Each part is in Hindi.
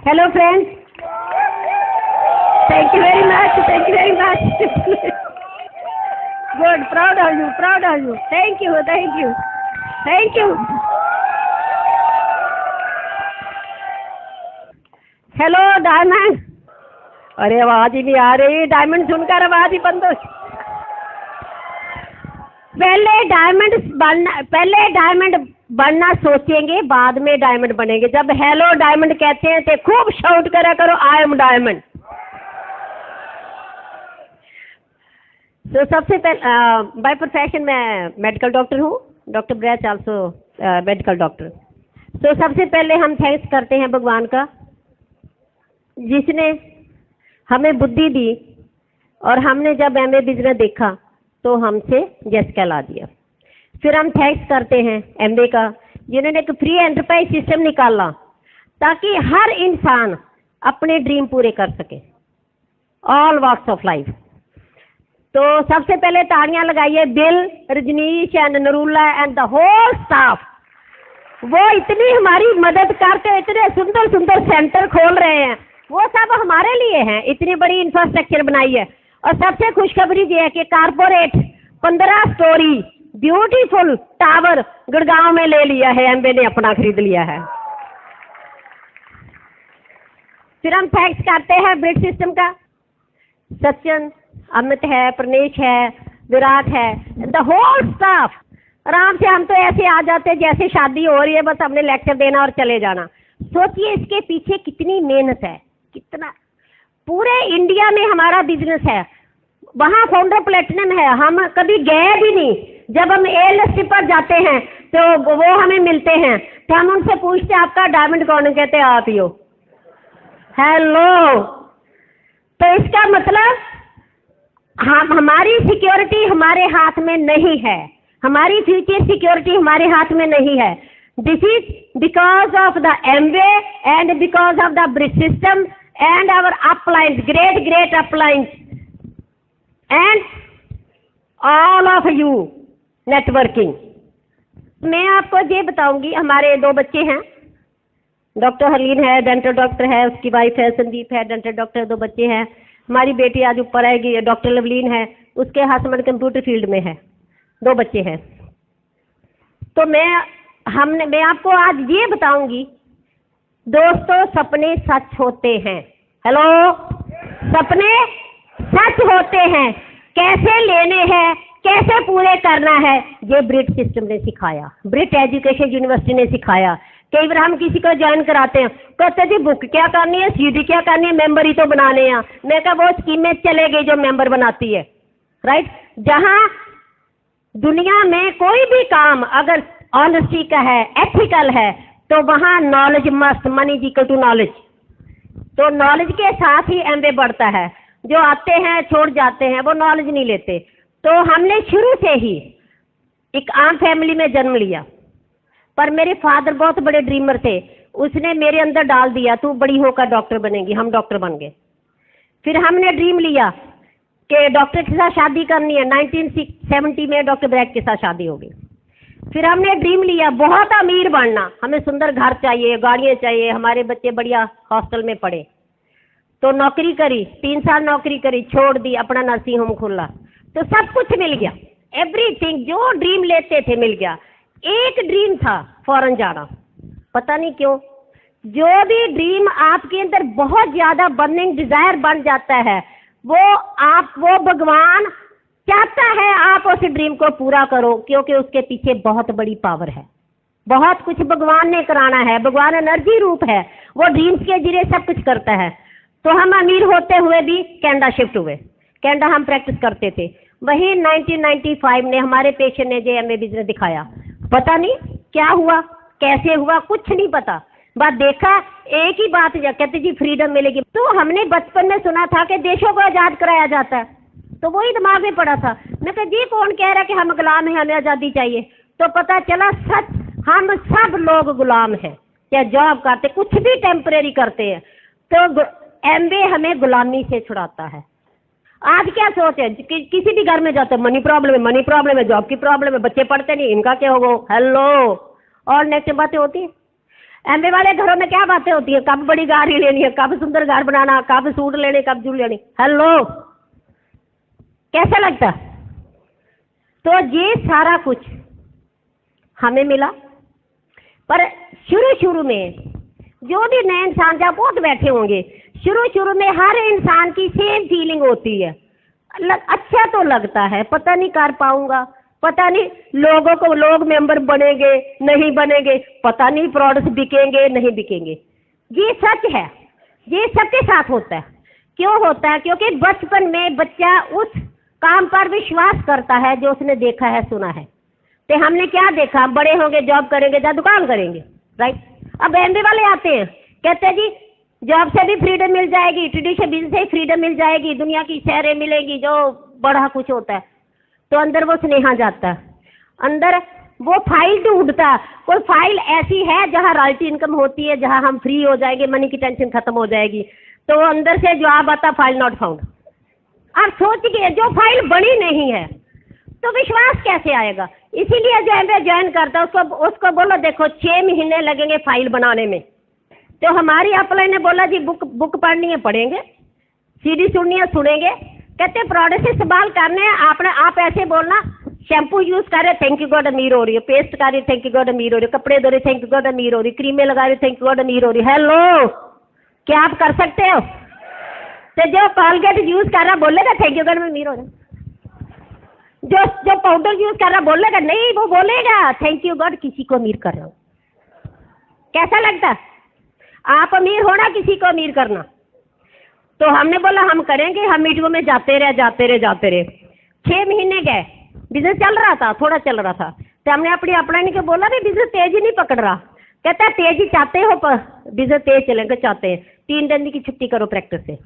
Hello friends. Thank you very much. Thank you very much. Good. Proud of you. Proud of you. Thank you. Thank you. Thank you. Hello Diamond. अरे आवाज ही नहीं आ रही, डायमंड सुनकर आवाज ही बंद हो। पहले डायमंड बनना सोचेंगे, बाद में डायमंड बनेंगे। जब हेलो डायमंड कहते हैं तो खूब शाउट करा करो, आई एम डायमंड। तो सबसे पहले बाय प्रोफेशन मैं मेडिकल डॉक्टर हूँ, डॉक्टर ब्रैच आल्सो मेडिकल डॉक्टर। तो सबसे पहले हम थैंक्स करते हैं भगवान का, जिसने हमें बुद्धि दी और हमने जब एमए बिजनेस देखा तो हमसे यस कहला दिया। फिर हम थैंक्स करते हैं एमबे का, जिन्होंने एक फ्री एंटरप्राइज सिस्टम निकाला ताकि हर इंसान अपने ड्रीम पूरे कर सके, ऑल वॉक्स ऑफ लाइफ। तो सबसे पहले तालियां लगाइए Bill, Rajneesh and Narula and the whole staff. वो इतनी हमारी मदद करके इतने सुंदर सुंदर सेंटर खोल रहे हैं, वो सब हमारे लिए हैं। इतनी बड़ी इंफ्रास्ट्रक्चर बनाई है। और सबसे खुशखबरी ये है कि corporate 15 story beautiful tower Gurgaon में ले लिया है, एमबे ने अपना खरीद लिया है। फिर हम थैंक्स करते हैं ब्रिज सिस्टम का, सचिन, अमित है, प्रनेश है, विराट है, द होल स्टाफ। आराम से हम तो ऐसे आ जाते जैसे शादी हो रही है, बस हमने लेक्चर देना और चले जाना। सोचिए इसके पीछे कितनी मेहनत है, कितना। पूरे इंडिया में हमारा बिजनेस है, वहाँ फाउंडर प्लेटिनम है, हम कभी गए भी नहीं। जब हम एएलएस पर जाते हैं तो वो हमें मिलते हैं, तो हम उनसे पूछते हैं आपका डायमंड कौन है, कहते हैं आप ही हो। हेलो, तो इसका मतलब हम, हमारी सिक्योरिटी हमारे हाथ में नहीं है, हमारी फ्यूचर सिक्योरिटी हमारे हाथ में नहीं है। This is because of the Amway and because of the bridge system and our uplines, great uplines and all of you networking। मैं आपको ये बताऊंगी, हमारे 2 बच्चे हैं, डॉक्टर हरलीन है, डेंटल डॉक्टर है, उसकी वाइफ है संदीप है, डेंटल डॉक्टर। 2 बच्चे हैं। हमारी बेटी आज ऊपर आएगी, डॉक्टर लवलीन है, उसके हस्बैंड कंप्यूटर फील्ड में है। 2 बच्चे हैं। तो मैं आपको आज ये बताऊंगी, दोस्तों सपने सच होते हैं। हेलो, सपने सच होते हैं, कैसे लेने हैं, कैसे पूरे करना है, ये ब्रिट सिस्टम ने सिखाया, ब्रिट एजुकेशन यूनिवर्सिटी ने सिखाया। कई बार हम किसी को ज्वाइन कराते हैं, कहते जी बुक क्या करनी है, सीडी क्या करनी है, मेंबर ही तो बनाने हैं। मैं कहा वो स्कीमें चले गई जो मेंबर बनाती है, राइट। जहां दुनिया में कोई भी काम अगर ऑनेस्टी का है, एथिकल है, तो वहाँ knowledge must, money is equal to knowledge. तो नॉलेज के साथ ही एमबे बढ़ता है। जो आते हैं छोड़ जाते हैं, वो नॉलेज नहीं लेते। तो हमने शुरू से ही एक आम फैमिली में जन्म लिया, पर मेरे फादर बहुत बड़े ड्रीमर थे। उसने मेरे अंदर डाल दिया तू बड़ी होकर डॉक्टर बनेगी, हम डॉक्टर बन गए। फिर हमने ड्रीम लिया कि डॉक्टर के साथ शादी करनी है। 1970 में डॉक्टर ब्रैक के साथ शादी हो गई। फिर हमने ड्रीम लिया बहुत अमीर बनना, हमें सुंदर घर चाहिए, गाड़ियाँ चाहिए, हमारे बच्चे बढ़िया हॉस्टल में पढ़े। तो नौकरी करी, 3 साल नौकरी करी, छोड़ दी, अपना नर्सिंग होम खोला। तो सब कुछ मिल गया, एवरीथिंग जो ड्रीम लेते थे मिल गया। एक ड्रीम था फॉरेन जाना, पता नहीं क्यों। जो भी ड्रीम आपके अंदर बहुत ज्यादा बर्निंग डिजायर बन जाता है, वो भगवान चाहता है आप उस ड्रीम को पूरा करो, क्योंकि उसके पीछे बहुत बड़ी पावर है। बहुत कुछ भगवान ने कराना है, भगवान एनर्जी रूप है, वो ड्रीम्स के जरिए सब कुछ करता है। तो हम अमीर होते हुए भी कनाडा शिफ्ट हुए। कनाडा हम प्रैक्टिस करते थे। वही 1995 ने हमारे पेशेंट ने जो एमए बिजनेस दिखाया, पता नहीं क्या हुआ, कैसे हुआ, कुछ नहीं पता। बस देखा एक ही बात, कहते जी फ्रीडम मिलेगी। तो हमने बचपन में सुना था कि देशों को आजाद कराया जाता है, तो वही दिमाग में पड़ा था। मैं कहा जी कौन कह रहा है कि हम गुलाम हैं, हमें आज़ादी चाहिए। तो पता चला सच, हम सब लोग गुलाम हैं, या जॉब करते, कुछ भी टेम्परेरी करते हैं। तो एमबे हमें गुलामी से छुड़ाता है। आज क्या सोच है, किसी भी घर में जाते मनी प्रॉब्लम है, जॉब की प्रॉब्लम है, बच्चे पढ़ते नहीं, इनका क्या होगा। हेलो, और नेक्स्ट बातें होती है। एमबीए वाले घरों में क्या बातें होती है, कब बड़ी गाड़ी लेनी है, कब सुंदर घर बनाना, कब सूट लेने, कब जूल लेनी। हेलो, कैसा लगता? तो ये सारा कुछ हमें मिला। पर शुरू में जो भी नए इंसान, जब बहुत बैठे होंगे, शुरू में हर इंसान की सेम फीलिंग होती है। अच्छा तो लगता है, पता नहीं कर पाऊंगा, पता नहीं लोगों को, लोग मेंबर बनेंगे नहीं बनेंगे, पता नहीं प्रोडक्ट्स बिकेंगे नहीं बिकेंगे। ये सच है, ये सबके साथ होता है। क्यों होता है? क्योंकि बचपन में बच्चा उस काम पर विश्वास करता है जो उसने देखा है, सुना है। तो हमने क्या देखा, बड़े होंगे जॉब करेंगे या दुकान करेंगे, राइट। अब एमबीए वाले आते हैं, कहते हैं जी जॉब से भी फ्रीडम मिल जाएगी, ट्रेडिशनल बिजनेस से फ्रीडम मिल जाएगी, दुनिया की शहरें मिलेगी, जो बड़ा कुछ होता है। तो अंदर वो स्नेहा जाता है, अंदर वो फाइल ढूंढता, कोई फाइल ऐसी है जहाँ रॉयल्टी इनकम होती है, जहाँ हम फ्री हो जाएंगे, मनी की टेंशन खत्म हो जाएगी। तो अंदर से जवाब आता, फाइल नॉट फाउंड। आप सोचिए, जो फाइल बड़ी नहीं है तो विश्वास कैसे आएगा? इसीलिए जो एमबीए ज्वाइन करता उसको बोलो देखो 6 महीने लगेंगे फाइल बनाने में। तो हमारी अपलाइन ने बोला जी बुक पढ़नी है पढ़ेंगे, सीडी सुननी है सुनेंगे, कहते प्रोडक्ट से सवाल करने हैं, आप ऐसे बोलना, शैम्पू यूज कर रहे थैंक यू गॉड अमीर हो रही है, पेस्ट कर रही थैंक यू गॉड अमीर हो रही है, कपड़े धो रहे थैंक यू गॉड अमीर हो रही, क्रीमें लगा रही थैंक यू गॉड अमीर हो रही। हेलो, क्या आप कर सकते हो? तो जो कॉलगेट यूज कर रहा बोलेगा थैंक यू गॉड अमीर हो रहा, जो पाउडर यूज कर रहा बोलेगा नहीं, वो बोलेगा थैंक यू गॉड किसी को अमीर कर रहा हूं। कैसा लगता? आप अमीर होना, किसी को अमीर करना। तो हमने बोला हम करेंगे, हम मीटिंगों में जाते रहे। 6 महीने गए, बिजनेस चल रहा था, थोड़ा चल रहा था। तो हमने अपनी अपलाइन को बोला भी बिजनेस तेजी नहीं पकड़ रहा। कहता है तेजी चाहते हो, बिजनेस तेज चलेंगे चाहते हैं, 3 दिन की छुट्टी करो प्रैक्टिस से।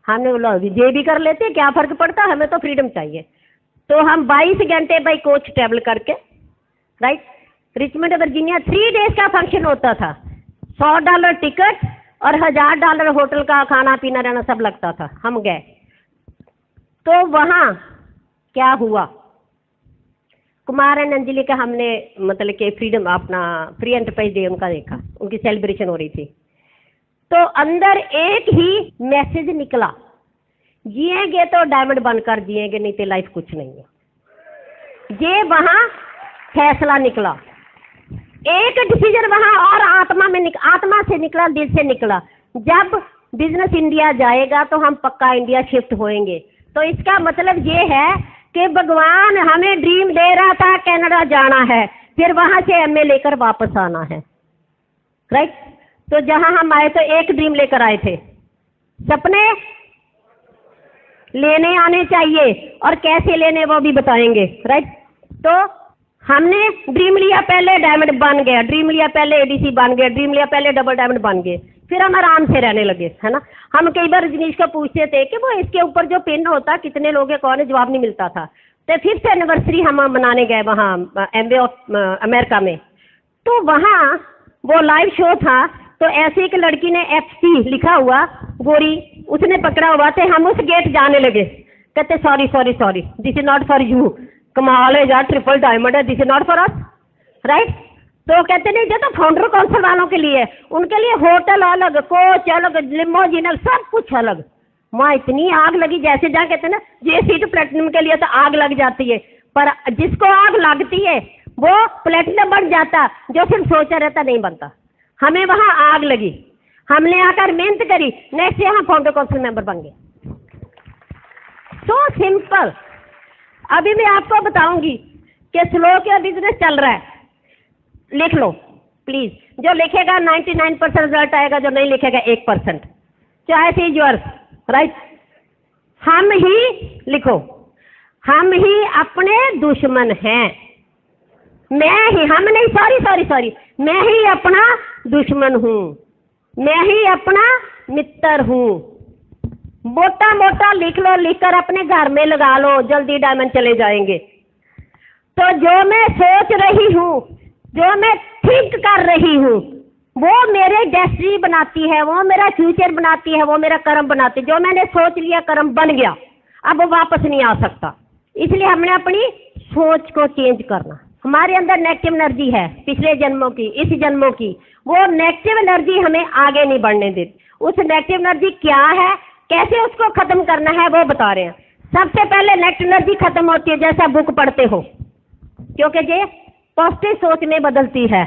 हमने बोला ये भी कर लेते, क्या फर्क पड़ता, हमें तो फ्रीडम चाहिए। तो हम 22 घंटे बाई कोच ट्रेवल करके, राइट, रिचमंड वर्जीनिया 3 डेज का फंक्शन होता था, $100 टिकट और $1000 होटल का खाना पीना रहना सब लगता था। हम गए तो वहां क्या हुआ, कुमार एंड अंजलि का हमने मतलब कि फ्रीडम, अपना फ्री एंटरप्राइज डे उनका देखा, उनकी सेलिब्रेशन हो रही थी। तो अंदर एक ही मैसेज निकला, जिएंगे तो डायमंड बनकर जिएंगे, नहीं तो लाइफ कुछ नहीं है। ये वहां फैसला निकला, एक डिसीजन वहां, और आत्मा से निकला, दिल से निकला। जब बिजनेस इंडिया जाएगा तो हम पक्का इंडिया शिफ्ट होएंगे। तो इसका मतलब ये है कि भगवान हमें ड्रीम दे रहा था, कनाडा जाना है, फिर वहां से एमए लेकर वापस आना है, राइट। तो जहां हम आए तो एक ड्रीम लेकर आए थे, सपने लेने आने चाहिए, और कैसे लेने वो भी बताएंगे, राइट। तो हमने ड्रीम लिया, पहले डायमंड बन गया, ड्रीम लिया पहले एडीसी बन गया, ड्रीम लिया पहले डबल डायमंड बन गए, फिर हम आराम से रहने लगे, है ना। हम कई बार रजनीश को पूछते थे कि वो इसके ऊपर जो पिन होता कितने लोग हैं, कौन है, जवाब नहीं मिलता था। तो 5th एनिवर्सरी हम मनाने गए वहाँ एमबीए ऑफ अमेरिका में। तो वहाँ वो लाइव शो था, तो ऐसे एक लड़की ने FC लिखा हुआ, गोरी, उसने पकड़ा हुआ थे, हम उस गेट जाने लगे, कहते sorry this is not for you, कमाल है यार, ट्रिपल डायमंड है, this is not for us, right. तो कहते नहीं, जो तो फाउंडर काउंसिल वालों के लिए, उनके लिए होटल अलग, कोच अलग, लिमोजिन, सब कुछ अलग। माँ इतनी आग लगी, जैसे जहाँ कहते ना ये सीट प्लेटिनम के लिए तो आग लग जाती है, पर जिसको आग लगती है वो प्लेटिनम बन जाता, जो सिर्फ सोचा रहता नहीं बनता। हमें वहाँ आग लगी, हमने आकर मेहनत करी, नेक्स्ट यहाँ फाउंडर काउंसिल मेंबर बन गए। So simple. अभी मैं आपको बताऊंगी कि स्लो क्या बिजनेस चल रहा है, लिख लो प्लीज। जो लिखेगा 99% रिजल्ट आएगा, जो नहीं लिखेगा 1%। Choice is yours, right. हम ही लिखो, हम ही अपने दुश्मन हैं। मैं ही, हम नहीं, सॉरी, मैं ही अपना दुश्मन हूं, मैं ही अपना मित्र हूं। मोटा मोटा लिख लो, लिखकर अपने घर में लगा लो, जल्दी डायमंड चले जाएंगे। तो जो मैं सोच रही हूं, जो मैं थिंक कर रही हूं, वो मेरे डेस्टिनी बनाती है, वो मेरा फ्यूचर बनाती है, वो मेरा कर्म बनाती है। जो मैंने सोच लिया कर्म बन गया, अब वो वापस नहीं आ सकता। इसलिए हमने अपनी सोच को चेंज करना। हमारे अंदर नेगेटिव एनर्जी है पिछले जन्मों की, इस जन्मों की, वो नेगेटिव एनर्जी हमें आगे नहीं बढ़ने देती। उस नेगेटिव एनर्जी क्या है, कैसे उसको खत्म करना है, वो बता रहे हैं। सबसे पहले नेगेटिव एनर्जी खत्म होती है जैसा बुक पढ़ते हो, क्योंकि ये पॉजिटिव सोच में बदलती है।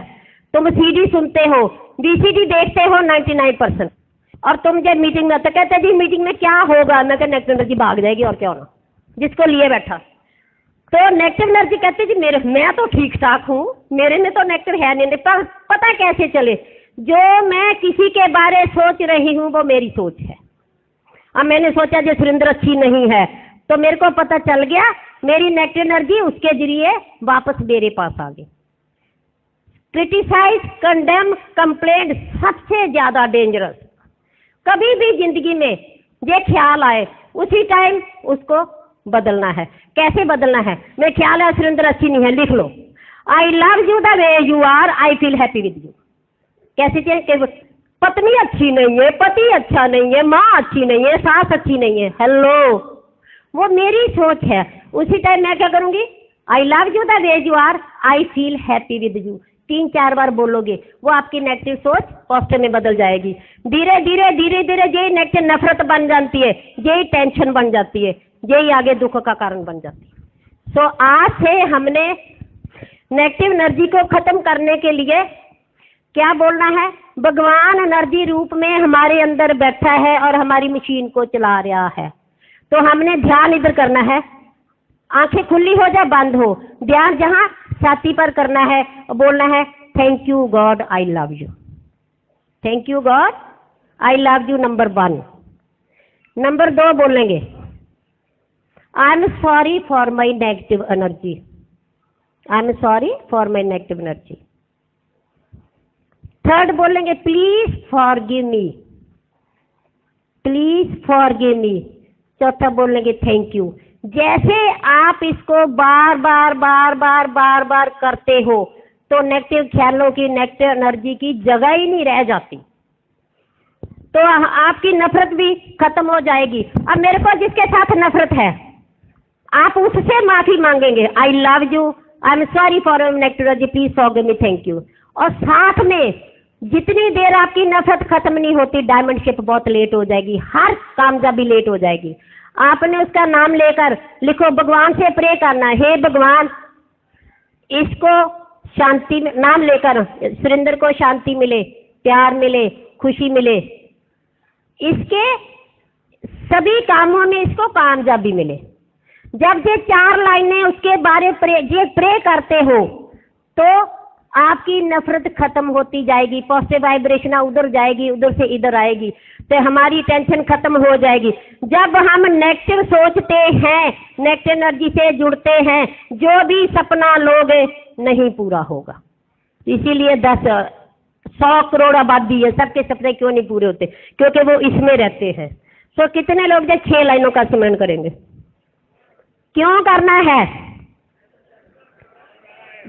तुम सीडी सुनते हो, बीसीडी देखते हो 99%, और तुम जब मीटिंग में, तो कहते जी मीटिंग में क्या होगा, मैं कहता नेगेटिव एनर्जी भाग जाएगी और क्या होना, जिसको लिए बैठा। तो नेगेटिव एनर्जी कहते जी मैं तो ठीक ठाक हूँ, मेरे में तो नेगेटिव है नहीं, पर पता कैसे चले, जो मैं किसी के बारे सोच रही हूँ वो मेरी सोच है। अब मैंने सोचा जो सुरेंद्र अच्छी नहीं है, तो मेरे को पता चल गया मेरी नेगेटिव एनर्जी उसके जरिए वापस मेरे पास आ गई। क्रिटिसाइज, कंडेम, कंप्लेंट सबसे ज्यादा डेंजरस। कभी भी जिंदगी में ये ख्याल आए उसी टाइम उसको बदलना है। कैसे बदलना है, मैं ख्याल है सुरेंद्र अच्छी नहीं है, लिख लो I love you the way you are, I feel happy with you. कैसे चाहिए, पत्नी अच्छी नहीं है, पति अच्छा नहीं है, माँ अच्छी नहीं है, सास अच्छी नहीं है, हेलो, वो मेरी सोच है। उसी टाइम मैं क्या करूंगी, I love you the way you are, I feel happy with you. 3-4 बार बोलोगे, वो आपकी नेगेटिव सोच पॉजिटिव में बदल जाएगी। धीरे धीरे धीरे धीरे यही नेगेटिव नफरत बन जाती है, यही टेंशन बन जाती है, यही आगे दुख का कारण बन जाती है। सो आज से हमने नेगेटिव एनर्जी को खत्म करने के लिए क्या बोलना है, भगवान एनर्जी रूप में हमारे अंदर बैठा है और हमारी मशीन को चला रहा है। तो हमने ध्यान इधर करना है, आंखें खुली हो या बंद हो, ध्यान जहां छाती पर करना है, बोलना है thank you God I love you, thank you God I love you, number 1। Number 2 बोलेंगे I am sorry for my negative energy, I am sorry for my negative energy. 3rd बोलेंगे please forgive me, please forgive me. 4था बोलेंगे थैंक यू। जैसे आप इसको बार बार बार बार बार बार करते हो तो नेगेटिव ख्यालों की, नेगेटिव एनर्जी की जगह ही नहीं रह जाती, तो आपकी नफरत भी खत्म हो जाएगी। अब मेरे को जिसके साथ नफरत है आप उससे माफी मांगेंगे, आई love you, I am sorry for negative energy, please forgive me, thank you. और साथ में जितनी देर आपकी नफरत खत्म नहीं होती, डायमंड शिप बहुत लेट हो जाएगी, हर कामयाबी लेट हो जाएगी। आपने उसका नाम लेकर लिखो, भगवान से प्रे करना, हे भगवान इसको शांति, नाम लेकर सुरेंद्र को शांति मिले, प्यार मिले, खुशी मिले, इसके सभी कामों में इसको कामयाबी मिले। जब ये 4 लाइनें उसके बारे प्रे करते हो तो आपकी नफरत खत्म होती जाएगी, पॉजिटिव वाइब्रेशन उधर जाएगी, उधर से इधर आएगी, तो हमारी टेंशन खत्म हो जाएगी। जब हम नेगेटिव सोचते हैं, नेगेटिव एनर्जी से जुड़ते हैं, जो भी सपना लोगे नहीं पूरा होगा। इसीलिए 100 करोड़ आबादी है, सबके सपने क्यों नहीं पूरे होते, क्योंकि वो इसमें रहते हैं। तो कितने लोग जो 6 लाइनों का स्मरण करेंगे, क्यों करना है?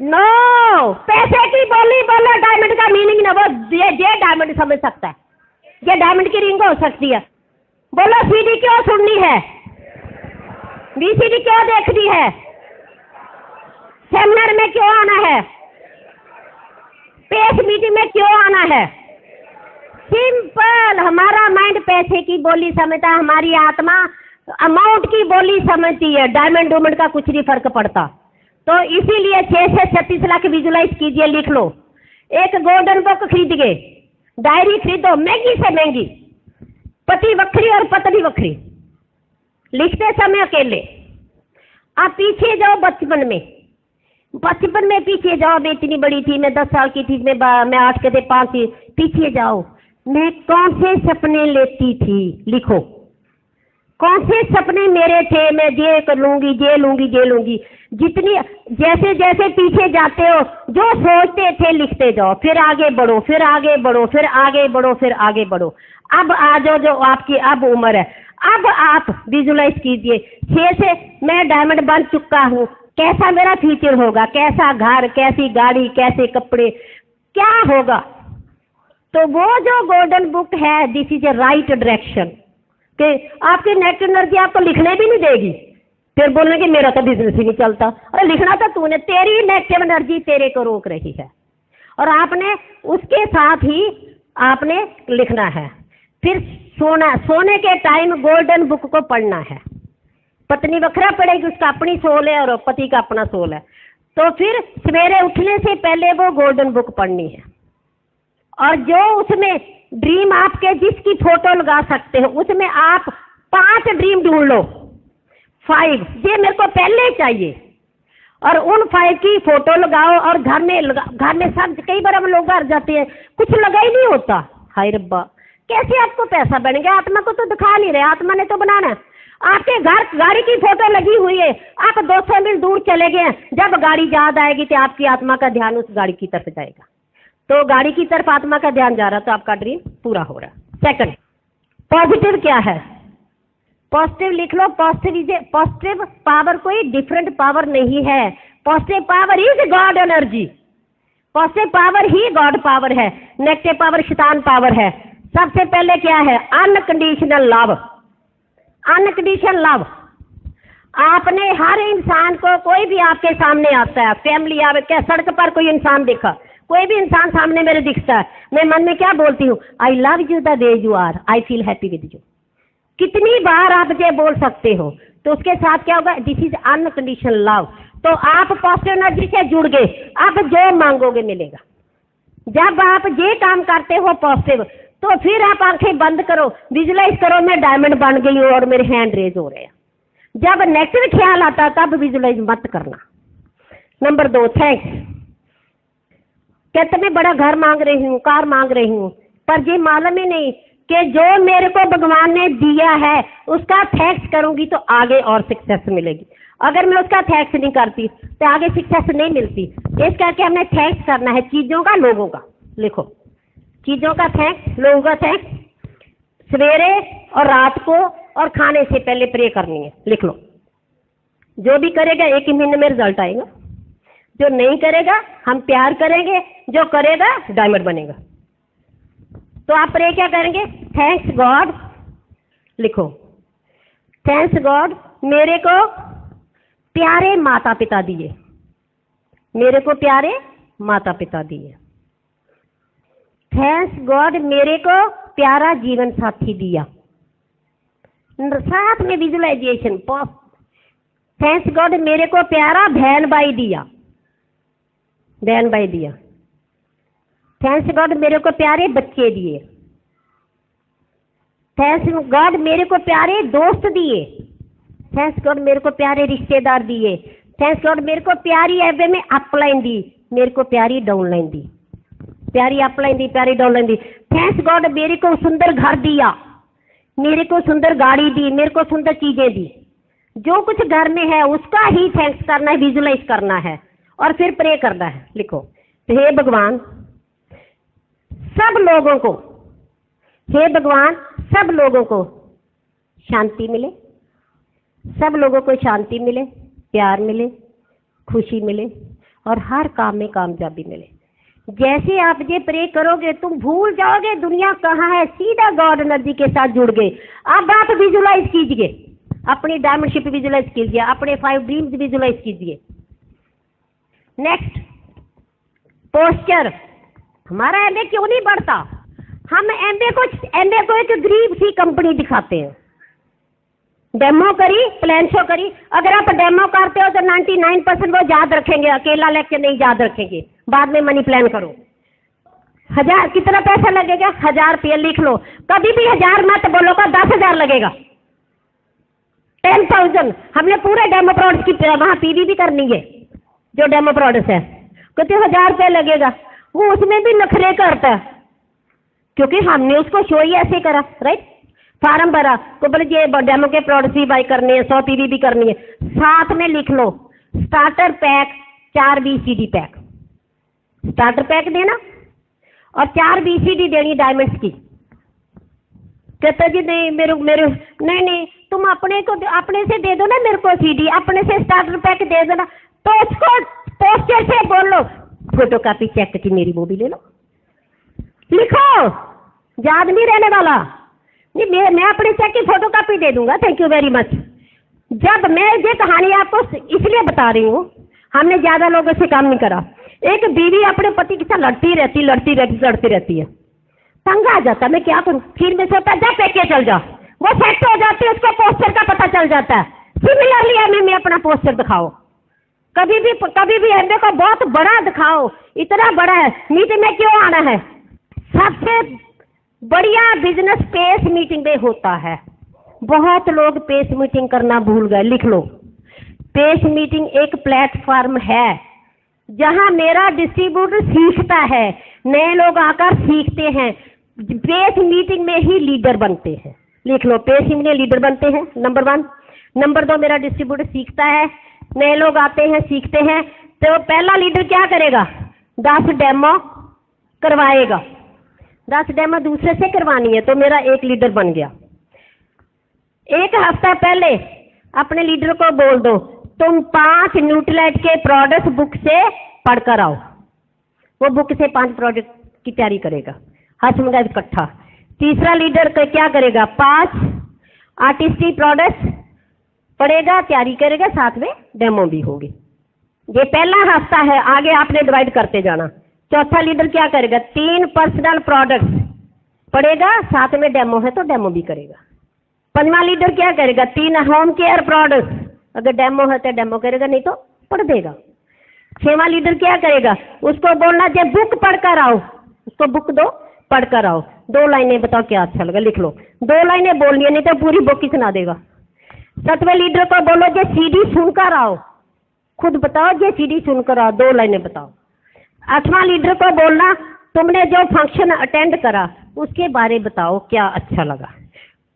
नो, पैसे की बोली बोलो, डायमंड का मीनिंग ना, वो ये डायमंड समझ सकता है, ये डायमंड की रिंग हो सकती है। बोलो सीडी क्यों सुननी है, बीसीडी क्यों देखनी है, सेमिनार में क्यों आना है, पेश मीटिंग में क्यों आना है? सिंपल, हमारा माइंड पैसे की बोली समझता है, हमारी आत्मा अमाउंट की बोली समझती है, डायमंड डोमंड का कुछ नहीं फर्क पड़ता। तो इसीलिए 6 से 36 लाख विजुलाइज कीजिए, लिख लो। एक गोल्डन बुक खरीद गए, डायरी खरीदो महंगी से महंगी, पति वक्री और पत्नी वक्री, लिखते समय अकेले। आप पीछे जाओ बचपन में, बचपन में पीछे जाओ, मैं इतनी बड़ी थी, मैं 10 साल की थी, मैं 8 के थे, 5 थी, पीछे जाओ, मैं कौन से सपने लेती थी, लिखो कौन से सपने मेरे थे, मैं ये कर लूंगी, ये लूंगी, ये लूंगी। जितनी जैसे जैसे पीछे जाते हो, जो सोचते थे लिखते जाओ, फिर आगे बढ़ो, फिर आगे बढ़ो, फिर आगे बढ़ो, फिर आगे बढ़ो। अब आ जाओ, जो आपकी अब उम्र है, अब आप विजुलाइज कीजिए, 6 से मैं डायमंड बन चुका हूँ, कैसा मेरा फ्यूचर होगा, कैसा घर, कैसी गाड़ी, कैसे कपड़े, क्या होगा। तो वो जो गोल्डन बुक है, this is a right direction, कि आपकी नेगेटिव एनर्जी आपको लिखने भी नहीं देगी, फिर बोलने कि मेरा तो बिजनेस ही नहीं चलता। अरे लिखना तो तूने, तेरी नेगेटिव एनर्जी तेरे को रोक रही है और आपने उसके साथ ही आपने लिखना है। फिर सोने के टाइम गोल्डन बुक को पढ़ना है। पत्नी वखरा पढ़ेगी, उसका अपनी सोल है और पति का अपना सोल है। तो फिर सवेरे उठने से पहले वो गोल्डन बुक पढ़नी है। और जो उसमें ड्रीम आपके जिसकी फोटो लगा सकते हो उसमें आप 5 ड्रीम ढूंढ लो, 5 ये मेरे को पहले चाहिए, और उन 5 की फोटो लगाओ और घर में सब, कई बार हम लोग घर जाते हैं कुछ लगा ही नहीं होता। हाय रब्बा, कैसे आपको पैसा बनेगा? आत्मा को तो दिखा नहीं रहे, आत्मा ने तो बनाना है। आपके घर गाड़ी की फोटो लगी हुई है, आप 200 मील दूर चले गए, जब गाड़ी याद आएगी तो आपकी आत्मा का ध्यान उस गाड़ी की तरफ जाएगा। तो गाड़ी की तरफ आत्मा का ध्यान जा रहा तो आपका ड्रीम पूरा हो रहा। सेकंड, पॉजिटिव क्या है? पॉजिटिव लिख लो। पॉजिटिव पावर कोई डिफरेंट पावर नहीं है। Positive power is God energy. Positive power he God power है, नेगेटिव पावर शैतान पावर है। सबसे पहले क्या है? Unconditional love. अनकंडीशनल लव, आपने हर इंसान को, कोई भी आपके सामने आता है, फैमिली आवे, क्या सड़क पर कोई इंसान देखा, कोई भी इंसान सामने मेरे दिखता है, मैं मन में क्या बोलती हूँ? I love you the way you are, I feel happy with you. कितनी बार आप ये बोल सकते हो? तो उसके साथ क्या होगा? This is unconditional love. तो आप पॉजिटिव एनर्जी से जुड़ गए, आप जो मांगोगे मिलेगा। जब आप ये काम करते हो पॉजिटिव, तो फिर आप आंखें बंद करो, विजुलाइज करो मैं डायमंड बन गई हूँ और मेरे हैंड रेज हो रहे हैं। जब नेगेटिव ख्याल आता तब विजुलाइज मत करना। Number 2, thanks. कहते मैं बड़ा घर मांग रही हूँ, कार मांग रही हूँ, पर ये मालूम ही नहीं कि जो मेरे को भगवान ने दिया है उसका थैंक्स करूंगी तो आगे और सक्सेस मिलेगी। अगर मैं उसका थैंक्स नहीं करती तो आगे सक्सेस नहीं मिलती। इस करके हमने थैंक्स करना है, चीजों का, लोगों का। लिखो, चीजों का थैंक्स, लोगों का थैंक्स। सवेरे और रात को और खाने से पहले प्रे करनी है। लिख लो। जो भी करेगा 1 ही महीने में रिजल्ट आएगा, जो नहीं करेगा हम प्यार करेंगे, जो करेगा डायमंड बनेगा। तो आप प्रे क्या करेंगे? Thanks God. लिखो, थैंक्स गॉड मेरे को प्यारे माता पिता दिए, मेरे को प्यारे माता पिता दिए। थैंक्स गॉड मेरे को प्यारा जीवन साथी दिया। साथ में विजुलाइजेशन। थैंक्स गॉड मेरे को प्यारा बहन भाई दिया, बहन भाई दिया। थैंक्स गॉड मेरे को प्यारे बच्चे दिए। थैंक्स गॉड मेरे को प्यारे दोस्त दिए। थैंक्स गॉड मेरे को प्यारे रिश्तेदार दिए। थैंक्स गॉड मेरे को प्यारी एवे में अपलाइन दी, मेरे को प्यारी डाउनलाइन दी, प्यारी अपलाइन दी, प्यारी डाउनलाइन दी। थैंक्स गॉड मेरे को सुंदर घर दिया, मेरे को सुंदर गाड़ी दी, मेरे को सुंदर चीजें दी। जो कुछ घर में है उसका ही थैंक्स करना है, विजुलाइज करना है और फिर प्रे करना है। लिखो, हे भगवान सब लोगों को, हे भगवान सब लोगों को शांति मिले, सब लोगों को शांति मिले, प्यार मिले, खुशी मिले और हर काम में कामयाबी मिले। जैसे आप ये प्रे करोगे तुम भूल जाओगे दुनिया कहाँ है, सीधा गॉड एनर्जी के साथ जुड़ गए। अब आप विजुलाइज कीजिए, अपनी डायमंडशिप विजुलाइज कीजिए, अपने 5 ड्रीम्स विजुलाइज कीजिए। Next, posture. हमारा एमबीए क्यों नहीं बढ़ता? हम एमबीए को एक गरीब सी कंपनी दिखाते हैं। डेमो करी, प्लान शो करी। अगर आप डेमो करते हो तो 99% वो याद रखेंगे, अकेला लेके नहीं याद रखेंगे। बाद में मनी प्लान करो। 1000 कितना पैसा लगेगा? 1000 रुपये लिख लो। कभी भी 1000 मत बोलोगा, 10,000 लगेगा। 10,000। हमने पूरे डेमो प्रोडक्ट की वहां पीवी भी करनी है, जो डेमो प्रोडक्ट है, कहते 1000 रुपये लगेगा। वो उसमें भी नखरे करता है क्योंकि हमने उसको शो ही ऐसे करा, राइट? फार्म भरा तो बोले ये डेमो के प्रोडक्ट भी बाई करनी है, 100 पीवी भी करनी है। साथ में लिख लो starter pack, 4 BCD pack, starter pack देना और 4 BCD देनी डायमंड्स की। कहता जी नहीं मेरे नहीं तुम अपने से दे दो ना, मेरे को CD अपने से स्टार्टर पैक दे देना। तो उसको पोस्टर से बोल लो फोटो कॉपी चेक की मेरी वो भी ले लो। लिखो, याद नहीं रहने वाला। नहीं मैं अपने चेक की फोटो कॉपी दे दूंगा, थैंक यू वेरी मच। जब मैं ये कहानी आपको इसलिए बता रही हूँ, हमने ज्यादा लोगों से काम नहीं करा। एक बीवी अपने पति के साथ लड़ती रहती है, तंग आ जाता, मैं क्या करूँ, फिर में से होता जा पेके चल जा, वो सेट हो जाती है, उसको पोस्टर का पता चल जाता है। सिमिलरली हमें में अपना पोस्टर दिखाओ, कभी भी हमें को बहुत बड़ा दिखाओ, इतना बड़ा है, मीटिंग में क्यों आना है। सबसे बढ़िया बिजनेस पेस मीटिंग में होता है। बहुत लोग पेस मीटिंग करना भूल गए, लिख लो। पेस मीटिंग एक प्लेटफॉर्म है जहां मेरा डिस्ट्रीब्यूटर सीखता है, नए लोग आकर सीखते हैं। पेस मीटिंग में ही लीडर बनते हैं, लिख लो। पेस मीटिंग में लीडर बनते हैं, नंबर 1। नंबर 2, मेरा डिस्ट्रीब्यूटर सीखता है, नए लोग आते हैं, सीखते हैं। तो पहला लीडर क्या करेगा, 10 डेमो करवाएगा। 10 डेमो दूसरे से करवानी है, तो मेरा एक लीडर बन गया। एक हफ्ता पहले अपने लीडर को बोल दो, तुम 5 न्यूट्रीलाइट के प्रोडक्ट बुक से पढ़कर आओ। वो बुक से 5 प्रोडक्ट की तैयारी करेगा, हसमगा इकट्ठा। तीसरा लीडर क्या करेगा, 5 आर्टिस्टिक प्रोडक्ट पढ़ेगा, तैयारी करेगा, साथ में डेमो भी होगी। ये पहला हफ्ता है, आगे आपने डिवाइड करते जाना। चौथा लीडर क्या करेगा, 3 पर्सनल प्रोडक्ट्स पढ़ेगा, साथ में डेमो है तो डेमो भी करेगा। 5वां लीडर क्या करेगा, 3 होम केयर प्रोडक्ट्स, अगर डेमो है तो डेमो करेगा, नहीं तो पढ़ देगा। 6वां लीडर क्या करेगा, उसको बोलना जब बुक पढ़कर आओ, उसको बुक दो, पढ़कर आओ। 2 लाइनें बताओ क्या अच्छा लगा, लिख लो। 2 लाइनें बोलनी है, नहीं तो पूरी बुक ही सुना देगा। 7वें लीडर को बोलो जो सीडी सुनकर आओ, खुद बताओ जो सीडी सुनकर आओ, 2 लाइनें बताओ। 8वां लीडर को बोलना तुमने जो फंक्शन अटेंड करा उसके बारे बताओ क्या अच्छा लगा।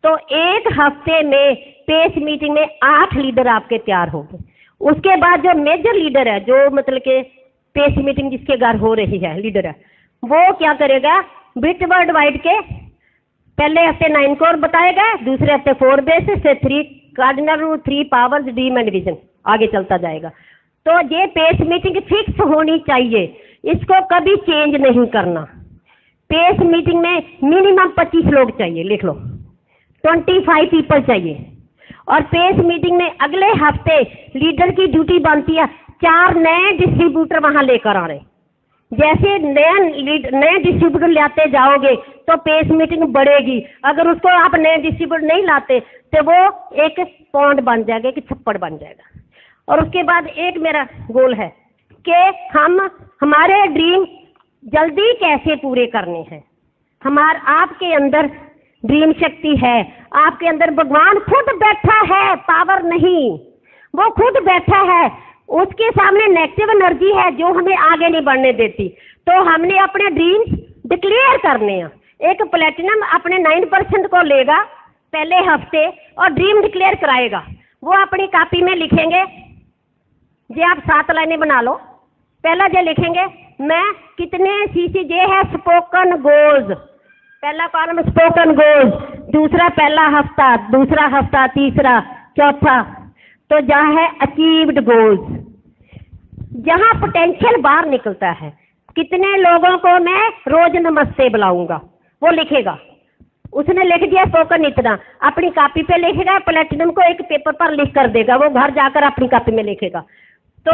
तो एक हफ्ते में पेस मीटिंग में 8 लीडर आपके तैयार होंगे। उसके बाद जो मेजर लीडर है, जो मतलब के पेस मीटिंग जिसके घर हो रही है लीडर है, वो क्या करेगा, बिट वर्ड वाइड के पहले हफ्ते 9 कोर बताएगा, दूसरे हफ्ते 4 बेसिस से 3 cardinal rule, 3 powers, dream and vision, आगे चलता जाएगा। तो ये पेस मीटिंग फिक्स होनी चाहिए, इसको कभी चेंज नहीं करना। पेस मीटिंग में मिनिमम 25 लोग चाहिए, लिख लो। 25 पीपल चाहिए। और पेस मीटिंग में अगले हफ्ते लीडर की ड्यूटी बनती है 4 नए डिस्ट्रीब्यूटर वहां लेकर आ रहे। जैसे नए डिस्ट्रीब्यूटर लाते जाओगे तो पेस मीटिंग बढ़ेगी। अगर उसको आप नए डिस्ट्रीब्यूटर नहीं लाते तो वो एक पौंड बन जाएगा, एक छप्पड़ बन जाएगा। और उसके बाद एक मेरा गोल है कि हम हमारे ड्रीम जल्दी कैसे पूरे करने हैं। आपके अंदर ड्रीम शक्ति है, आपके अंदर भगवान खुद बैठा है, पावर नहीं, वो खुद बैठा है। उसके सामने नेगेटिव एनर्जी है जो हमें आगे नहीं बढ़ने देती। तो हमने अपने ड्रीम्स डिक्लेयर करने हैं। एक प्लेटिनम अपने 9% को लेगा पहले हफ्ते और ड्रीम डिक्लेयर कराएगा। वो अपनी कॉपी में लिखेंगे, ये आप 7 लाइनें बना लो। पहला जो लिखेंगे, मैं कितने सीसीजे है स्पोकन गोल्स, पहला कॉलम स्पोकन गोल्स, दूसरा पहला हफ्ता, दूसरा हफ्ता, तीसरा, चौथा। तो जहाँ है अचीव्ड गोल्स, जहाँ पोटेंशियल बाहर निकलता है, कितने लोगों को मैं रोज नमस्ते बुलाऊंगा, वो लिखेगा। उसने लिख दिया स्पोकन इतना, अपनी कॉपी पे लिखेगा, प्लेटिनम को एक पेपर पर लिख कर देगा, वो घर जाकर अपनी कॉपी में लिखेगा। तो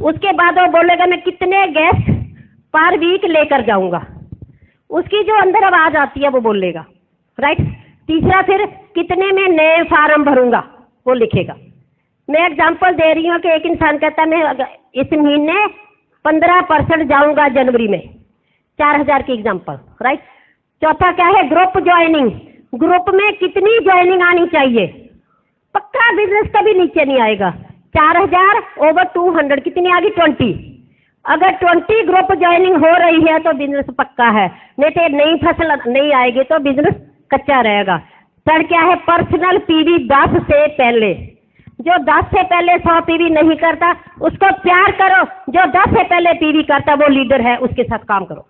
उसके बाद वो बोलेगा मैं कितने गेस्ट पर वीक लेकर जाऊंगा, उसकी जो अंदर आवाज आती है वो बोलेगा, राइट। तीसरा फिर कितने में नए फार्म भरूंगा, वो लिखेगा। मैं एग्जांपल दे रही हूँ कि एक इंसान कहता है मैं इस महीने 15% जाऊंगा जनवरी में, 4000 की एग्जांपल, राइट। चौथा क्या है, ग्रुप ज्वाइनिंग, ग्रुप में कितनी ज्वाइनिंग आनी चाहिए, पक्का बिजनेस कभी नीचे नहीं आएगा। 4000 ओवर 200 कितनी आ गई, 20। अगर 20 ग्रुप ज्वाइनिंग हो रही है तो बिजनेस पक्का है, नहीं तो नई फसल नहीं आएगी तो बिजनेस कच्चा रहेगा। थर्ड क्या है, पर्सनल पीवी 10 से पहले, जो 10 से पहले 100 पीवी नहीं करता उसको प्यार करो, जो 10 से पहले पीवी करता वो लीडर है, उसके साथ काम करो।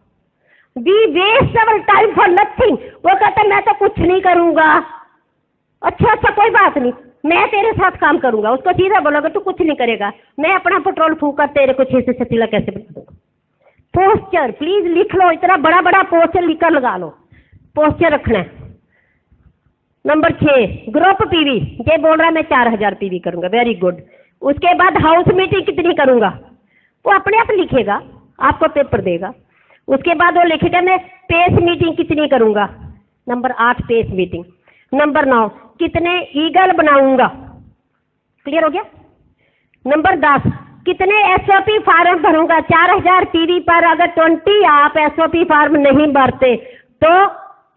We waste our time for nothing, वो कहता मैं तो कुछ नहीं करूंगा, अच्छा कोई बात नहीं, मैं तेरे साथ काम करूंगा। उसको सीधा बोलोगे तू कुछ नहीं करेगा, मैं अपना पेट्रोल फूंका तेरे को 6 से 7 कैसे बना दूंगा। पोस्चर प्लीज लिख लो, इतना बड़ा बड़ा पोस्टर लिखकर लगा लो, पोस्चर रखना है। नंबर 6 ग्रुप पीवी, ये बोल रहा है मैं 4000 पीवी करूंगा, वेरी गुड। उसके बाद हाउस मीटिंग कितनी करूंगा, वो अपने आप लिखेगा, आपको पेपर देगा। उसके बाद वो लिखेगा मैं पेस मीटिंग कितनी करूंगा, नंबर 8 पेस मीटिंग। नंबर 9 कितने ईगल बनाऊंगा, क्लियर हो गया। नंबर 10 कितने एसओपी फार्म भरूंगा, 4000 पीवी पर अगर 20 आप एसओपी फार्म नहीं भरते तो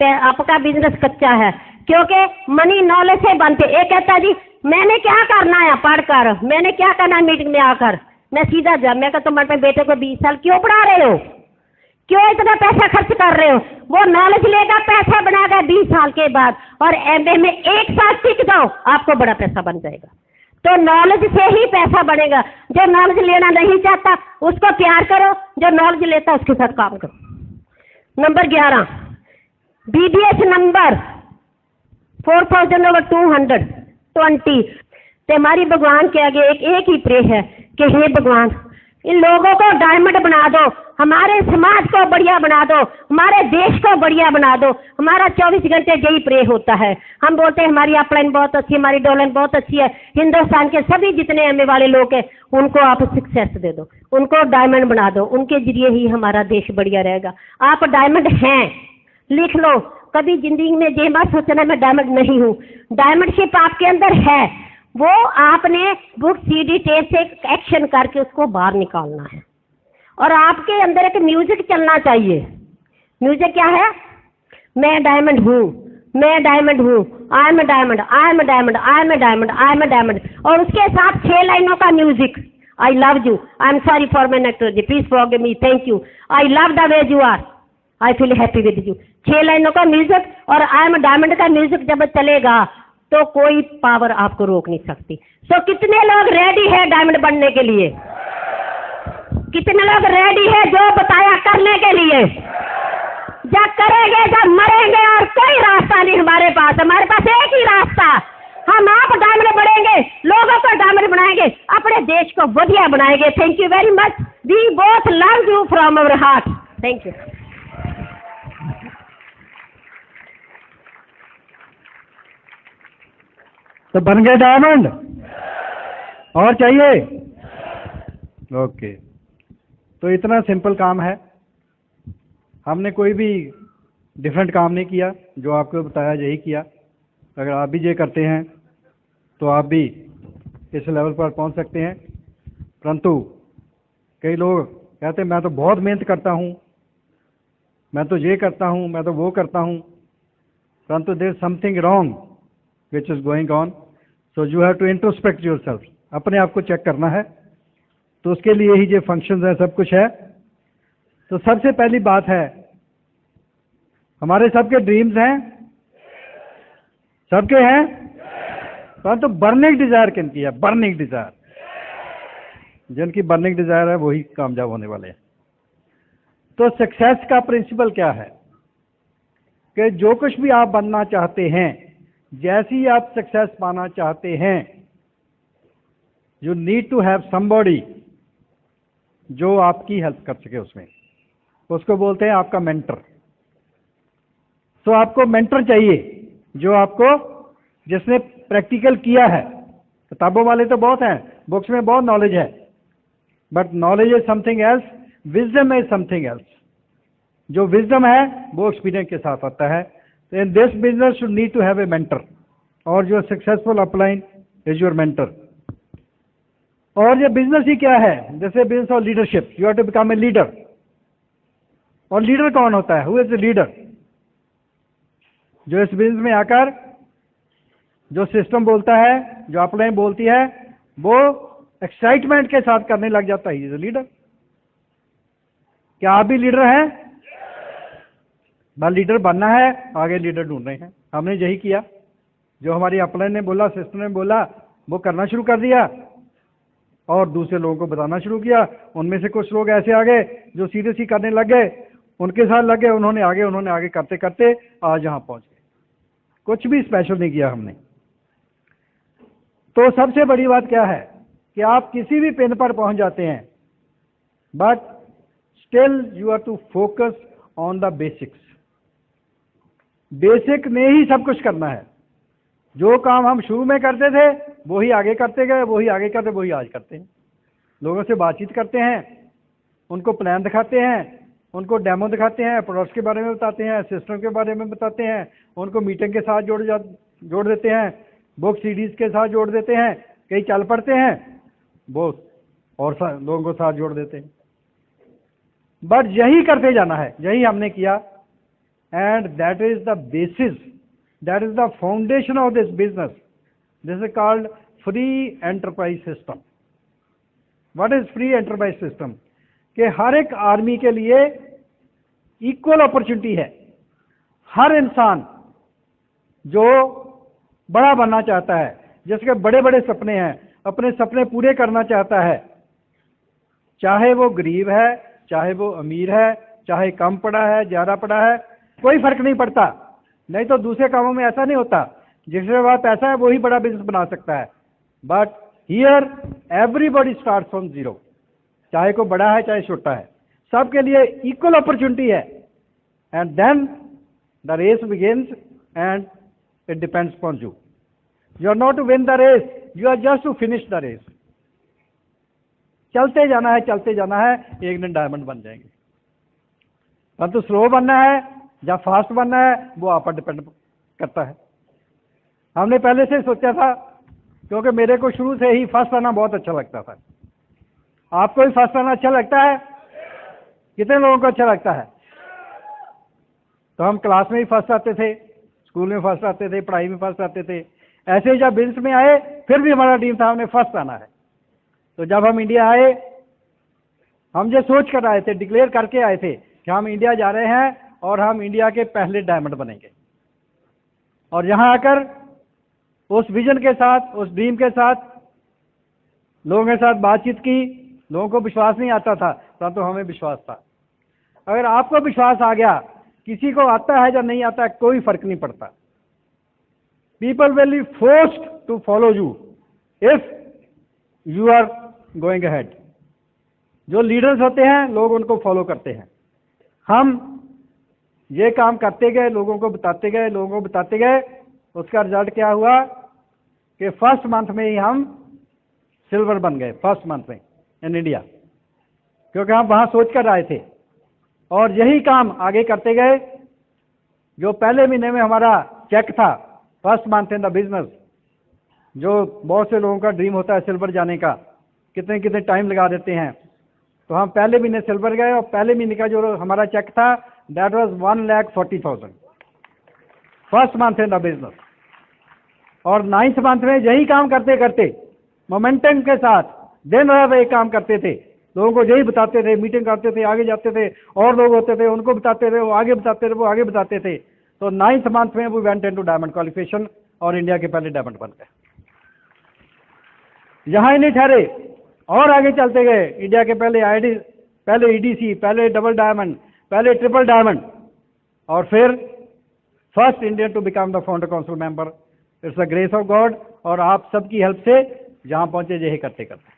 आपका बिजनेस कच्चा है, क्योंकि मनी नॉलेज से बनते। एक कहता जी मैंने क्या करना है पढ़कर, मैंने क्या करना है मीटिंग में आकर, मैं सीधा जा, मैं कहता तुम्हारे बेटे को 20 साल क्यों पढ़ा रहे हो, क्यों इतना पैसा खर्च कर रहे हो। वो नॉलेज लेगा, पैसा बनाएगा 20 साल के बाद, और एमबीए में 1 साल सीख जाओ आपको बड़ा पैसा बन जाएगा। तो नॉलेज से ही पैसा बढ़ेगा। जो नॉलेज लेना नहीं चाहता उसको प्यार करो, जो नॉलेज लेता उसके साथ काम करो। नंबर 11 बीडीएस नंबर 4220 तो हमारी भगवान के आगे एक ही प्रे है कि हे भगवान इन लोगों को डायमंड बना दो, हमारे समाज को बढ़िया बना दो, हमारे देश को बढ़िया बना दो। हमारा 24 घंटे यही प्रे होता है। हम बोलते हैं हमारी अपलाइन बहुत अच्छी है, हमारी डाउनलाइन बहुत अच्छी है। हिंदुस्तान के सभी जितने एमए वाले लोग हैं उनको आप सक्सेस दे दो, उनको डायमंड बना दो, उनके जरिए ही हमारा देश बढ़िया रहेगा। आप डायमंड हैं, लिख लो। कभी जिंदगी में ये मत सोचना मैं डायमंड नहीं हूँ, डायमंडशिप आपके अंदर है, वो आपने बुक सीडी टेप से एक्शन करके उसको बाहर निकालना है। और आपके अंदर एक म्यूजिक चलना चाहिए। म्यूजिक क्या है, मैं डायमंड हूँ, मैं डायमंड हूँ, I am diamond, I am diamond, I am diamond, I am diamond. और उसके साथ 6 लाइनों का music, I love you, I am sorry for my negativity, please forgive me, thank you, I love the way you are, I feel happy with you. 6 लाइनों का म्यूजिक और आई एम डायमंड का म्यूजिक जब चलेगा तो कोई पावर आपको रोक नहीं सकती। तो कितने लोग रेडी है डायमंड बनने के लिए, कितने लोग रेडी है जो बताया करने के लिए। जब करेंगे जब मरेंगे, और कोई रास्ता नहीं हमारे पास एक ही रास्ता, हम आप डायमंड बढ़ेंगे, लोगों को डायमंड बनाएंगे, अपने देश को बढ़िया बनाएंगे। Thank you very much, we both love you from our heart, thank you. तो बन गए डायमंड, और चाहिए? ओके, तो इतना सिंपल काम है, हमने कोई भी डिफरेंट काम नहीं किया, जो आपको बताया यही किया। अगर आप भी ये करते हैं तो आप भी इस लेवल पर पहुंच सकते हैं। परंतु कई लोग कहते हैं मैं तो बहुत मेहनत करता हूं, मैं तो ये करता हूं, मैं तो वो करता हूं, परंतु there is something wrong which is going on, so you have to introspect yourself, अपने आप को चेक करना है। तो उसके लिए ही ये फंक्शंस है, सब कुछ है। तो सबसे पहली बात है, हमारे सबके ड्रीम्स हैं, सबके हैं, परंतु बर्निंग डिजायर किनकी है? बर्निंग डिजायर, जिनकी बर्निंग डिजायर है वही कामयाब होने वाले हैं। तो सक्सेस का प्रिंसिपल क्या है कि जो कुछ भी आप बनना चाहते हैं, जैसी आप सक्सेस पाना चाहते हैं, you need to have somebody जो आपकी हेल्प कर सके उसमें, उसको बोलते हैं आपका मेंटर। तो आपको मेंटर चाहिए जो आपको, जिसने प्रैक्टिकल किया है। किताबों वाले तो बहुत हैं, बुक्स में बहुत नॉलेज है, but knowledge is something else, wisdom is something else. जो विजडम है वो एक्सपीरियंस के साथ आता है। तो in this business should need to have a mentor, और your successful upline is your mentor. और ये बिजनेस ही क्या है? जैसे business of leadership, you have to become a leader. और लीडर कौन होता है? Who is the leader? जो इस बिजनेस में आकर जो सिस्टम बोलता है, जो अपलाइन बोलती है, वो एक्साइटमेंट के साथ करने लग जाता है, इज अ लीडर। क्या आप भी लीडर हैं? बस लीडर बनना है, आगे लीडर ढूंढ रहे हैं। हमने यही किया, जो हमारी अपलाइन ने बोला, सिस्टम ने बोला, वो करना शुरू कर दिया और दूसरे लोगों को बताना शुरू किया। उनमें से कुछ लोग ऐसे आ गए जो सीरियसली करने लग गए, उनके साथ लग गए, उन्होंने आगे करते करते आज यहाँ पहुंच गए। कुछ भी स्पेशल नहीं किया हमने। तो सबसे बड़ी बात क्या है कि आप किसी भी पिन पर पहुंच जाते हैं, but still you are to focus on the basics. Basic में ही सब कुछ करना है। जो काम हम शुरू में करते थे वही आगे करते गए, वही आगे करते, वही आज करते हैं। लोगों से बातचीत करते हैं, उनको प्लान दिखाते हैं, उनको डेमो दिखाते हैं, प्रोडक्ट्स के बारे में बताते हैं, सिस्टम के बारे में बताते हैं, उनको मीटिंग के साथ जोड़ देते हैं, बुक सीडीज के साथ जोड़ देते हैं, कई चल पड़ते हैं, वो और लोगों को साथ जोड़ देते हैं। बट यही करते जाना है, यही हमने किया। And that is the basis, that is the foundation of this business. This is called free enterprise system. What is free enterprise system? कि हर एक आर्मी के लिए इक्वल अपॉर्चुनिटी है। हर इंसान जो बड़ा बनना चाहता है, जिसके बड़े बड़े सपने हैं, अपने सपने पूरे करना चाहता है, चाहे वो गरीब है, चाहे वो अमीर है, चाहे कम पढ़ा है, ज्यादा पढ़ा है, कोई फर्क नहीं पड़ता। नहीं तो दूसरे कामों में ऐसा नहीं होता, जिसके पास पैसा है वही बड़ा बिजनेस बना सकता है। But here everybody start from zero, चाहे को बड़ा है चाहे छोटा है, सबके लिए इक्वल अपॉर्चुनिटी है। And then the race begins and it depends upon you. You are not to win the race, you are just to finish the race. चलते जाना है, चलते जाना है, एक दिन डायमंड बन जाएंगे। परंतु स्लो बनना है या फास्ट बनना है वो आप पर डिपेंड करता है। हमने पहले से सोचा था, क्योंकि मेरे को शुरू से ही फर्स्ट आना बहुत अच्छा लगता था। आपको भी फर्स्ट आना अच्छा लगता है? कितने लोगों को अच्छा लगता है? तो हम क्लास में ही फर्स्ट आते थे, स्कूल में फर्स्ट आते थे, पढ़ाई में फर्स्ट आते थे। ऐसे ही जब बिजनेस में आए फिर भी हमारा ड्रीम था हमने फर्स्ट आना है। तो जब हम इंडिया आए, हम जो सोच कर आए थे, डिक्लेयर करके आए थे कि हम इंडिया जा रहे हैं और हम इंडिया के पहले डायमंड बनेंगे। और यहाँ आकर उस विजन के साथ, उस ड्रीम के साथ लोगों के साथ बातचीत की। लोगों को विश्वास नहीं आता था, परंतु हमें विश्वास था। अगर आपको विश्वास आ गया, किसी को आता है या नहीं आता है, कोई फर्क नहीं पड़ता। People will be forced to follow you if you are going ahead. जो लीडर्स होते हैं लोग उनको फॉलो करते हैं। हम ये काम करते गए, लोगों को बताते गए, लोगों को बताते गए। उसका रिजल्ट क्या हुआ कि फर्स्ट मंथ में ही हम सिल्वर बन गए, फर्स्ट मंथ में इन इंडिया, क्योंकि हम वहां सोच कर आए थे और यही काम आगे करते गए। जो पहले महीने में हमारा चेक था, first month in the business, जो बहुत से लोगों का ड्रीम होता है सिल्वर जाने का, कितने कितने टाइम लगा देते हैं। तो हम पहले महीने सिल्वर गए और पहले महीने का जो हमारा चेक था that was 1,40,000 first month in the business. और 9th मंथ में यही काम करते करते मोमेंटम के साथ दिन रात एक काम करते थे, लोगों को यही बताते थे, मीटिंग करते थे, आगे जाते थे, और लोग होते थे उनको बताते थे, वो आगे बताते थे, वो आगे बताते थे। तो 9th मंथ में we went into diamond qualification और इंडिया के पहले डायमंड बन गए। यहाँ ही नहीं ठहरे और आगे चलते गए। इंडिया के पहले ईडीसी, पहले डबल डायमंड, पहले ट्रिपल डायमंड, और फिर first Indian to become the founder council member. It's the grace of God और आप सबकी हेल्प से जहां पहुंचे यही करते करते।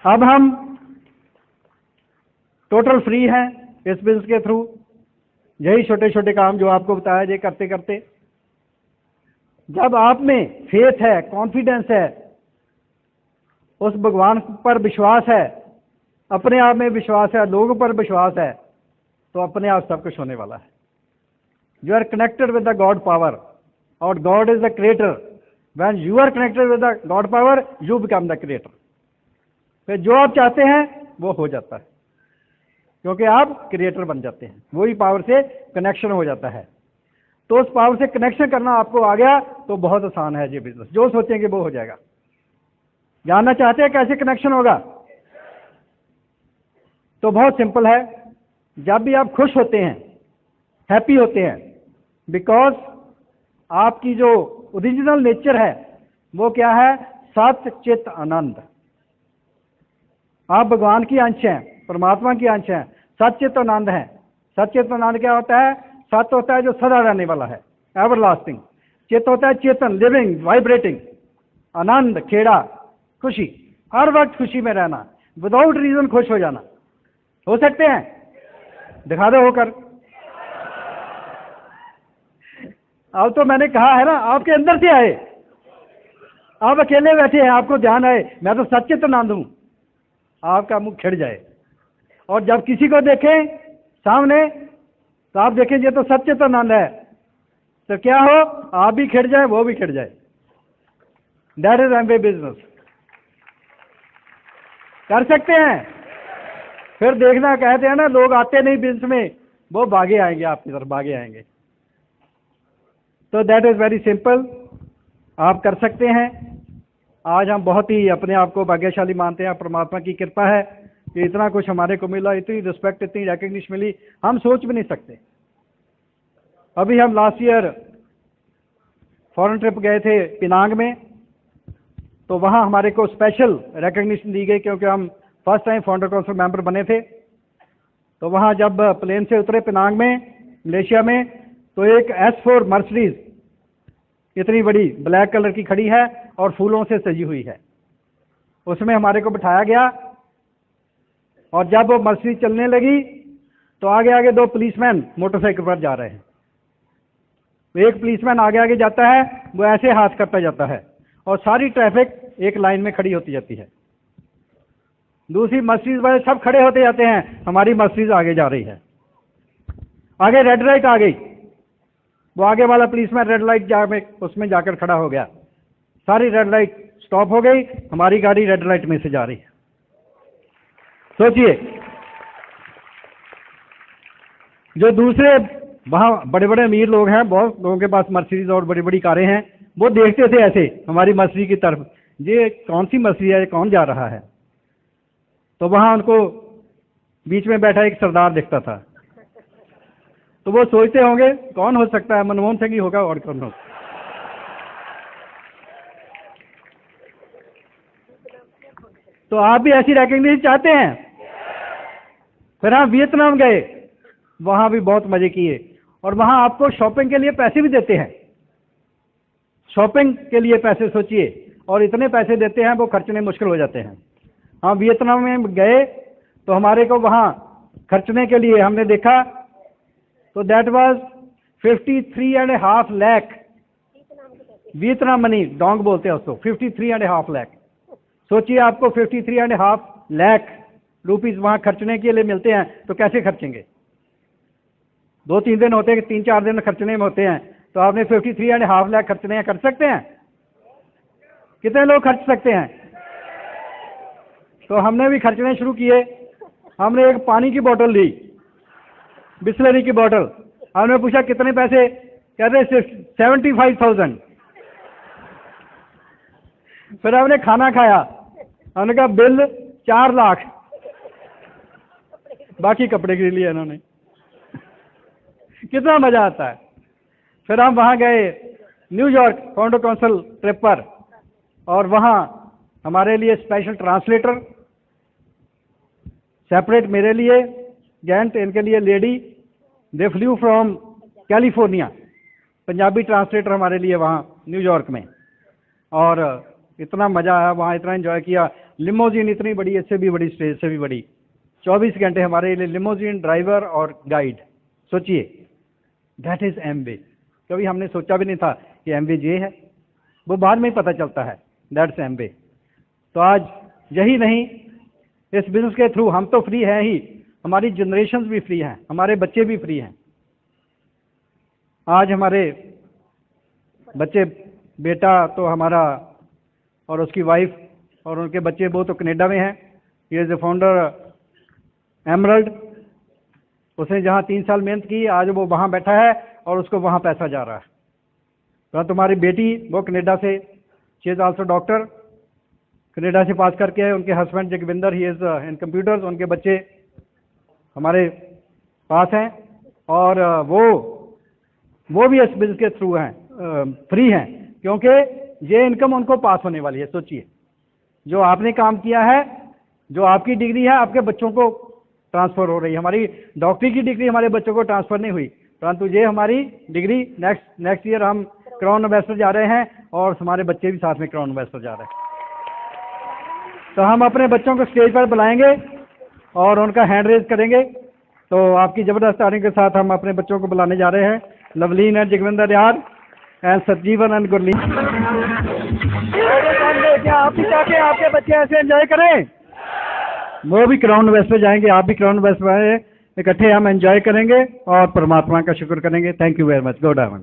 अब हम टोटल फ्री हैं इस बिजनेस के थ्रू। यही छोटे छोटे काम जो आपको बताया ये करते करते, जब आप में फेथ है, कॉन्फिडेंस है, उस भगवान पर विश्वास है, अपने आप में विश्वास है, लोगों पर विश्वास है, तो अपने आप सब कुछ होने वाला है। You are connected with the God power और God is the creator. When you are connected with the God power you become the creator. फिर जो आप चाहते हैं वो हो जाता है, क्योंकि आप क्रिएटर बन जाते हैं, वही पावर से कनेक्शन हो जाता है। तो उस पावर से कनेक्शन करना आपको आ गया तो बहुत आसान है ये बिजनेस। जो सोचेंगे वो हो जाएगा। जानना चाहते हैं कैसे कनेक्शन होगा? तो बहुत सिंपल है। जब भी आप खुश होते हैं, हैप्पी होते हैं, बिकॉज आपकी जो ओरिजिनल नेचर है वो क्या है? सत्य चित आनंद। आप भगवान की अंश हैं, परमात्मा की अंश हैं, सचित आनंद है। सचित आनंद क्या होता है? सत्य होता है जो सदा रहने वाला है, एवरलास्टिंग। चित होता है चेतन, लिविंग, वाइब्रेटिंग। आनंद, खेड़ा, खुशी, हर वक्त खुशी में रहना, विदाउट रीजन खुश हो जाना। हो सकते हैं? दिखा दो होकर। अब तो मैंने कहा है ना, आपके अंदर से आए। आप अकेले बैठे हैं, आपको ध्यान आए मैं तो सच्चिदानंद हूं, आपका मुंह खिड़ जाए। और जब किसी को देखें सामने तो आप देखें ये तो सच्चिदानंद है, तो क्या हो, आप भी खिड़ जाए, वो भी खिड़ जाए। That is Amway business. कर सकते हैं? फिर देखना, कहते हैं ना लोग आते नहीं बिजनेस में, वो भागे आएंगे, आपकी तरफ भागे आएंगे। तो दैट इज वेरी सिंपल, आप कर सकते हैं। आज हम बहुत ही अपने आप को भाग्यशाली मानते हैं, परमात्मा की कृपा है कि इतना कुछ हमारे को मिला, इतनी रिस्पेक्ट, इतनी रिकग्निशन मिली, हम सोच भी नहीं सकते। अभी हम लास्ट ईयर फॉरेन ट्रिप गए थे पिनांग में, तो वहाँ हमारे को स्पेशल रिकग्निशन दी गई क्योंकि हम first time founder council member बने थे। तो वहाँ जब प्लेन से उतरे पिनांग में, मलेशिया में, तो एक S4 मर्सिडीज इतनी बड़ी ब्लैक कलर की खड़ी है और फूलों से सजी हुई है, उसमें हमारे को बिठाया गया। और जब वो मर्सिडीज चलने लगी तो आगे आगे 2 पुलिसमैन मोटरसाइकिल पर जा रहे हैं। एक पुलिसमैन आगे आगे जाता है, वो ऐसे हाथ करता जाता है और सारी ट्रैफिक एक लाइन में खड़ी होती जाती है। दूसरी मर्सिडीज वाले सब खड़े होते जाते हैं, हमारी मर्सिडीज आगे जा रही है। आगे रेड लाइट आ गई, वो आगे वाला पुलिसमैन रेड लाइट उसमें जाकर खड़ा हो गया, सारी रेड लाइट स्टॉप हो गई, हमारी गाड़ी रेड लाइट में से जा रही है। सोचिए, जो दूसरे वहां बड़े बड़े अमीर लोग हैं, बहुत लोगों के पास मर्सिडीज और बड़ी बड़ी कारें हैं, वो देखते थे ऐसे हमारी मर्सिडीज की तरफ, ये कौन सी मर्सिडीज है, कौन जा रहा है। तो वहां उनको बीच में बैठा एक सरदार दिखता था, तो वो सोचते होंगे कौन हो सकता है, मनमोहन सिंह ही होगा और कौन होगा। तो आप भी ऐसी रिकग्निशन चाहते हैं? फिर हम वियतनाम गए, वहां भी बहुत मजे किए, और वहां आपको शॉपिंग के लिए पैसे भी देते हैं। शॉपिंग के लिए पैसे सोचिए, और इतने पैसे देते हैं वो खर्चने मुश्किल हो जाते हैं। हम वियतनाम में गए तो हमारे को वहां खर्चने के लिए हमने देखा तो that was 53.5 lakh Vietnam money, Dong बोलते हैं उसको, 53.5 लाख। सोचिए आपको 53.5 लाख रुपीस वहां खर्चने के लिए मिलते हैं, तो कैसे खर्चेंगे? 2-3 दिन होते हैं, 3-4 दिन खर्चने में होते हैं, तो आपने 53.5 लाख खर्चने हैं, कर सकते हैं? कितने लोग खर्च सकते हैं? तो हमने भी खर्चने शुरू किए। हमने एक पानी की बोतल ली, बिस्लरी की बोतल, हमने पूछा कितने पैसे, कह रहे 75,000। फिर हमने खाना खाया, हमने कहा बिल 4 लाख, बाकी कपड़े के लिए इन्होंने। कितना मजा आता है। फिर हम वहां गए न्यूयॉर्क फाउंडर काउंसिल ट्रिप पर, और वहां हमारे लिए स्पेशल ट्रांसलेटर सेपरेट, मेरे लिए जेंट, इनके लिए lady, they flu from California, Punjabi translator हमारे लिए वहाँ न्यूयॉर्क में। और इतना मज़ा आया वहाँ, इतना एंजॉय किया। लिमोजिन इतनी बड़ी, इससे भी बड़ी, स्टेज से भी बड़ी, 24 घंटे हमारे लिए लिमोजिन, ड्राइवर और गाइड। सोचिए, दैट इज एमवे। कभी हमने सोचा भी नहीं था कि एमवे ये है, वो बाद में ही पता चलता है, दैट्स एमवे। तो आज यही नहीं, इस बिजनेस के थ्रू हम तो फ्री हैं ही, हमारी जनरेशन भी फ्री हैं, हमारे बच्चे भी फ्री हैं। आज हमारे बच्चे, बेटा तो हमारा और उसकी वाइफ और उनके बच्चे, वो तो कनाडा में हैं। ये इज द फाउंडर एमरल्ड, उसने जहाँ 3 साल मेहनत की, आज वो वहाँ बैठा है और उसको वहाँ पैसा जा रहा है। तो तुम्हारी बेटी, वो कनाडा से, she is also doctor, Canada से पास करके है। उनके husband Jagvinder, he is in computers, उनके बच्चे हमारे पास हैं, और वो भी इस बिजनेस के थ्रू हैं, फ्री हैं, क्योंकि ये इनकम उनको पास होने वाली है। सोचिए, जो आपने काम किया है, जो आपकी डिग्री है, आपके बच्चों को ट्रांसफर हो रही है। हमारी डॉक्टरी की डिग्री हमारे बच्चों को ट्रांसफर नहीं हुई, परंतु ये हमारी डिग्री नेक्स्ट ईयर हम क्राउन एम्बेसडर जा रहे हैं, और हमारे बच्चे भी साथ में क्राउन एम्बेसडर जा रहे हैं। तो हम अपने बच्चों को स्टेज पर बुलाएंगे और उनका हैंड रेज करेंगे। तो आपकी जबरदस्त तारीफ के साथ हम अपने बच्चों को बुलाने जा रहे हैं। लवलीन है, जगविंदर यार, एंड सतजीवन एंड गुरलीन। क्या आप भी चाहते हैं आपके बच्चे ऐसे एंजॉय करें? वो भी क्राउन वेस्ट पे जाएंगे, आप भी क्राउन वेस्ट पे आए, इकट्ठे हम एंजॉय करेंगे और परमात्मा का शुक्र करेंगे। Thank you very much. God have